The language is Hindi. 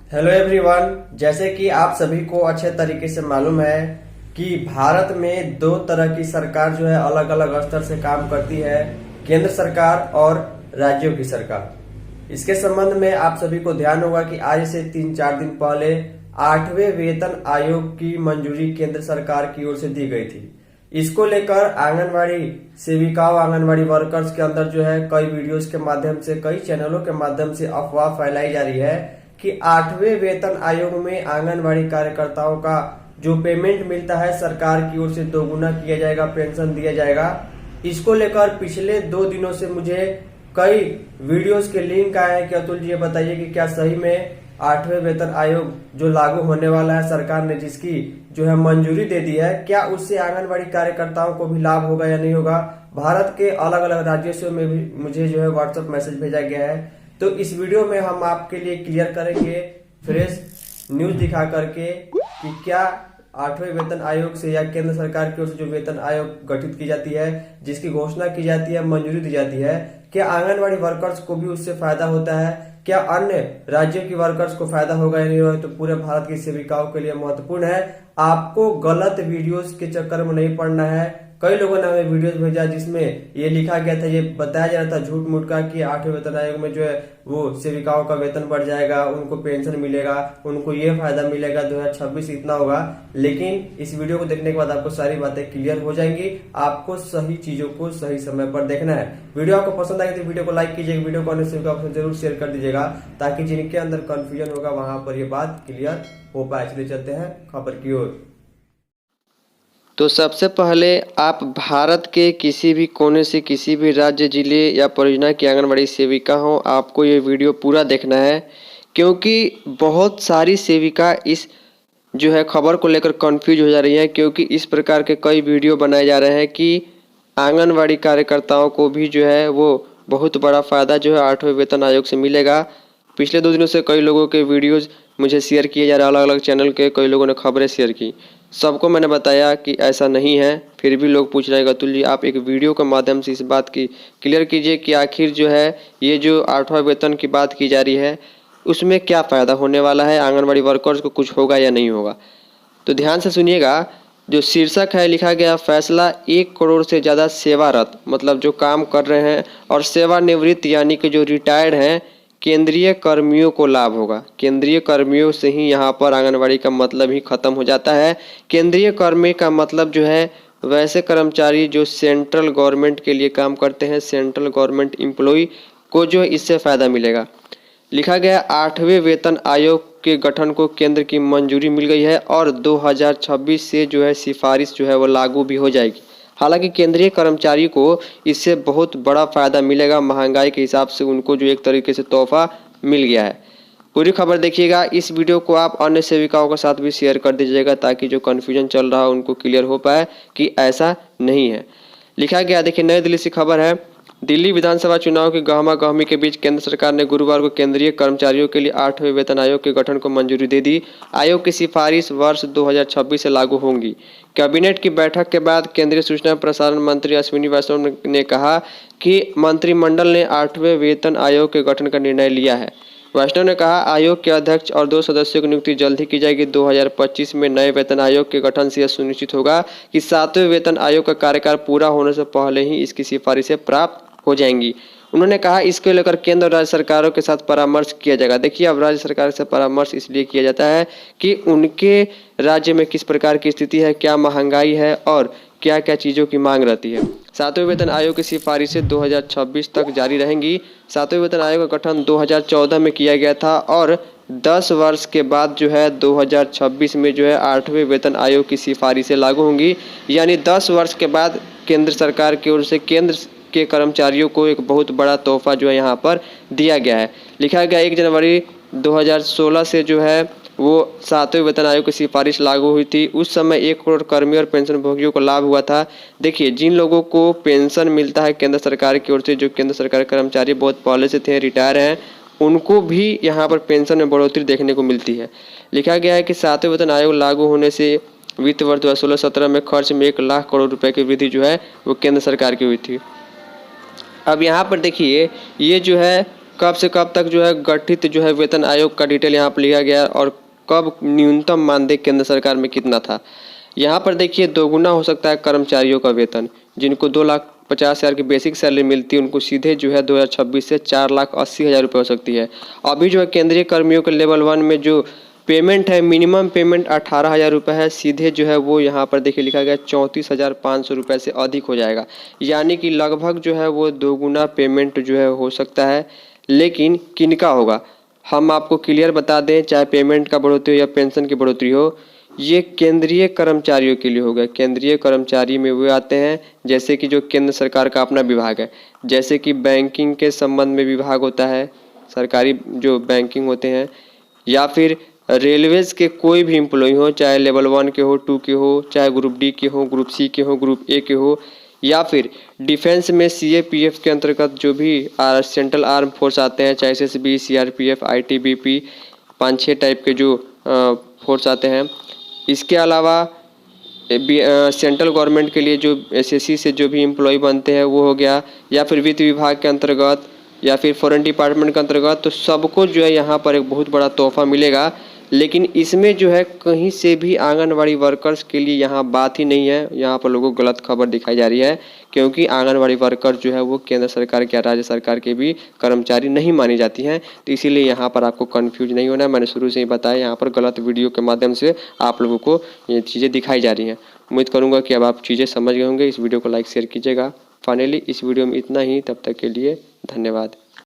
Hello everyone. जैसे कि आप सभी को अच्छे तरीके से मालूम है कि भारत में दो तरह की सरकार जो है अलग अलग स्तर से काम करती है, केंद्र सरकार और राज्यों की सरकार। इसके संबंध में आप सभी को ध्यान होगा कि आज से 3-4 दिन पहले 8वें वेतन आयोग की मंजूरी केंद्र सरकार की ओर से दी गई थी। इसको लेकर आंगनवाड़ी सेविकाओं, आंगनवाड़ी वर्कर्स के अंदर जो है कई वीडियोस के माध्यम से, कई चैनलों के माध्यम से अफवाह फैलाई जा रही है कि 8वें वेतन आयोग में आंगनवाड़ी कार्यकर्ताओं का जो पेमेंट मिलता है सरकार की ओर से दोगुना किया जाएगा, पेंशन दिया जाएगा। इसको लेकर पिछले 2 दिनों से मुझे कई वीडियोस के लिंक आए हैं कि अतुल जी ये बताइए कि क्या सही में 8वें वेतन आयोग जो लागू होने वाला है, सरकार ने जिसकी जो है मंजूरी दे दी है, क्या उससे आंगनवाड़ी कार्यकर्ताओं को भी लाभ होगा या नहीं होगा। भारत के अलग अलग राज्यों में भी मुझे जो है व्हाट्सएप मैसेज भेजा गया है। तो इस वीडियो में हम आपके लिए क्लियर करेंगे, फ्रेश न्यूज दिखा करके, कि क्या 8वें वेतन आयोग से या केंद्र सरकार की ओर से जो वेतन आयोग गठित की जाती है, जिसकी घोषणा की जाती है, मंजूरी दी जाती है, क्या आंगनवाड़ी वर्कर्स को भी उससे फायदा होता है, क्या अन्य राज्यों की वर्कर्स को फायदा होगा या नहीं होगा। तो पूरे भारत की सेविकाओं के लिए महत्वपूर्ण है। आपको गलत वीडियोस के चक्कर में नहीं पड़ना है। कई लोगों ने हमें वीडियोस भेजा जिसमें ये लिखा गया था, ये बताया जा रहा था झूठ मूठ का कि 8वें वेतन आयोग में जो है वो सेविकाओं का वेतन बढ़ जाएगा, उनको पेंशन मिलेगा, उनको ये फायदा मिलेगा, 2026 इतना होगा। लेकिन इस वीडियो को देखने के बाद आपको सारी बातें क्लियर हो जाएंगी। आपको सही चीजों को सही समय पर देखना है। वीडियो आपको पसंद आएगी तो वीडियो को लाइक कीजिएगा, वीडियो को अन्य सेविकाओं को जरूर शेयर कर दीजिएगा, ताकि जिनके अंदर कंफ्यूजन होगा वहां पर ये बात क्लियर हो पाए। चलिए चलते हैं खबर की ओर। तो सबसे पहले आप भारत के किसी भी कोने से, किसी भी राज्य, जिले या परियोजना की आंगनबाड़ी सेविका हो, आपको ये वीडियो पूरा देखना है, क्योंकि बहुत सारी सेविका इस जो है खबर को लेकर कंफ्यूज हो जा रही है। क्योंकि इस प्रकार के कई वीडियो बनाए जा रहे हैं कि आंगनबाड़ी कार्यकर्ताओं को भी जो है वो बहुत बड़ा फ़ायदा जो है 8वें वेतन आयोग से मिलेगा। पिछले 2 दिनों से कई लोगों के वीडियोज़ मुझे शेयर किए जा रहे हैं, अलग अलग चैनल के कई लोगों ने खबरें शेयर की। सबको मैंने बताया कि ऐसा नहीं है, फिर भी लोग पूछ रहे हैं अतुल जी आप एक वीडियो के माध्यम से इस बात की क्लियर कीजिए कि आखिर जो है ये जो 8वां वेतन की बात की जा रही है उसमें क्या फ़ायदा होने वाला है, आंगनबाड़ी वर्कर्स को कुछ होगा या नहीं होगा। तो ध्यान से सुनिएगा। जो शीर्षक है लिखा गया, फैसला 1 करोड़ से ज़्यादा सेवारत, मतलब जो काम कर रहे हैं, और सेवानिवृत्त यानी कि जो रिटायर्ड हैं केंद्रीय कर्मियों को लाभ होगा। केंद्रीय कर्मियों से ही यहाँ पर आंगनबाड़ी का मतलब ही खत्म हो जाता है। केंद्रीय कर्मी का मतलब जो है वैसे कर्मचारी जो सेंट्रल गवर्नमेंट के लिए काम करते हैं, सेंट्रल गवर्नमेंट एम्प्लॉय को जो है इससे फ़ायदा मिलेगा। लिखा गया 8वें वेतन आयोग के गठन को केंद्र की मंजूरी मिल गई है और 2026 से जो है सिफारिश जो है वो लागू भी हो जाएगी। हालांकि केंद्रीय कर्मचारी को इससे बहुत बड़ा फ़ायदा मिलेगा। महंगाई के हिसाब से उनको जो एक तरीके से तोहफा मिल गया है। पूरी खबर देखिएगा। इस वीडियो को आप अन्य सेविकाओं के साथ भी शेयर कर दीजिएगा, ताकि जो कन्फ्यूजन चल रहा है उनको क्लियर हो पाए कि ऐसा नहीं है। लिखा गया, देखिए नई दिल्ली से खबर है, दिल्ली विधानसभा चुनाव की गहमा गहमी के बीच केंद्र सरकार ने गुरुवार को केंद्रीय कर्मचारियों के लिए 8वें वेतन आयोग के गठन को मंजूरी दे दी। आयोग की सिफारिश वर्ष 2026 से लागू होंगी। कैबिनेट की बैठक के बाद केंद्रीय सूचना प्रसारण मंत्री अश्विनी वैष्णव ने कहा कि मंत्रिमंडल ने 8वें वेतन आयोग के गठन का निर्णय लिया है। वैष्णव ने कहा, आयोग के अध्यक्ष और 2 सदस्यों की नियुक्ति जल्द ही की जाएगी। 2025 में नए वेतन आयोग के गठन से यह सुनिश्चित होगा कि 7वें वेतन आयोग का कार्यकाल पूरा होने से पहले ही इसकी सिफारिशें प्राप्त हो जाएंगी। उन्होंने कहा इसको लेकर केंद्र और राज्य सरकारों के साथ परामर्श किया जाएगा। देखिए, अब राज्य सरकार से परामर्श इसलिए किया जाता है कि उनके राज्य में किस प्रकार की स्थिति है, क्या महंगाई है और क्या क्या चीज़ों की मांग रहती है। 7वें वेतन आयोग की सिफारिशें 2026 तक जारी रहेंगी। 7वें वेतन आयोग का गठन 2014 में किया गया था और 10 वर्ष के बाद जो है 2026 में जो है 8वें वेतन आयोग की सिफारिशें लागू होंगी। यानी 10 वर्ष के बाद केंद्र सरकार की ओर से केंद्र के कर्मचारियों को एक बहुत बड़ा तोहफा जो है यहाँ पर दिया गया है। लिखा गया 1 जनवरी 2016 से जो है वो 7वें वेतन आयोग की सिफारिश लागू हुई थी। उस समय 1 करोड़ कर्मी और पेंशन भोगियों को लाभ हुआ था। देखिए, जिन लोगों को पेंशन मिलता है केंद्र सरकार की ओर से, जो केंद्र सरकार के कर्मचारी बहुत पहले से थे, रिटायर हैं, उनको भी यहाँ पर पेंशन में बढ़ोतरी देखने को मिलती है। लिखा गया है कि 7वें वेतन आयोग लागू होने से वित्त वर्ष 2016-17 में खर्च में 1 लाख करोड़ रुपए की वृद्धि जो है वो केंद्र सरकार की हुई थी। अब यहाँ पर देखिए, ये जो है कब से कब तक जो है गठित जो है वेतन आयोग का डिटेल यहाँ पर लिखा गया है और कब न्यूनतम मानदेय केंद्र सरकार में कितना था। यहाँ पर देखिए दोगुना हो सकता है कर्मचारियों का वेतन, जिनको 2,50,000 की बेसिक सैलरी मिलती है उनको सीधे जो है 2026 से 4,80,000 रुपये हो सकती है। अभी जो है केंद्रीय कर्मियों के लेवल 1 में जो पेमेंट है, मिनिमम पेमेंट 18,000 रुपये है, सीधे जो है वो यहाँ पर देखिए लिखा गया 34,500 रुपये से अधिक हो जाएगा। यानी कि लगभग जो है वो दोगुना पेमेंट जो है हो सकता है। लेकिन किनका होगा हम आपको क्लियर बता दें, चाहे पेमेंट का बढ़ोतरी हो या पेंशन की बढ़ोतरी हो, ये केंद्रीय कर्मचारियों के लिए होगा। केंद्रीय कर्मचारी में वे आते हैं जैसे कि जो केंद्र सरकार का अपना विभाग है, जैसे कि बैंकिंग के संबंध में विभाग होता है, सरकारी जो बैंकिंग होते हैं, या फिर रेलवेज़ के कोई भी एम्प्लॉय हो, चाहे लेवल 1 के हो, 2 के हो, चाहे ग्रुप डी के हो, ग्रुप सी के हो, ग्रुप ए के हो, या फिर डिफेंस में CAPF के अंतर्गत जो भी सेंट्रल आर्म फोर्स आते हैं, चाहे SSB, CRPF, ITBP, 5-6 टाइप के जो फोर्स आते हैं। इसके अलावा सेंट्रल गवर्नमेंट के लिए जो SSC से जो भी एम्प्लॉय बनते हैं वो हो गया, या फिर वित्त विभाग के अंतर्गत, या फिर फॉरेन डिपार्टमेंट के अंतर्गत, तो सबको जो है यहाँ पर एक बहुत बड़ा तोहफा मिलेगा। लेकिन इसमें जो है कहीं से भी आंगनवाड़ी वर्कर्स के लिए यहाँ बात ही नहीं है। यहाँ पर लोगों को गलत खबर दिखाई जा रही है, क्योंकि आंगनवाड़ी वर्कर जो है वो केंद्र सरकार या राज्य सरकार के भी कर्मचारी नहीं मानी जाती हैं। तो इसीलिए यहाँ पर आपको कन्फ्यूज नहीं होना है। मैंने शुरू से ही बताया, यहाँ पर गलत वीडियो के माध्यम से आप लोगों को ये चीज़ें दिखाई जा रही हैं। उम्मीद करूँगा कि अब आप चीज़ें समझ गए होंगे। इस वीडियो को लाइक शेयर कीजिएगा। फाइनली इस वीडियो में इतना ही, तब तक के लिए धन्यवाद।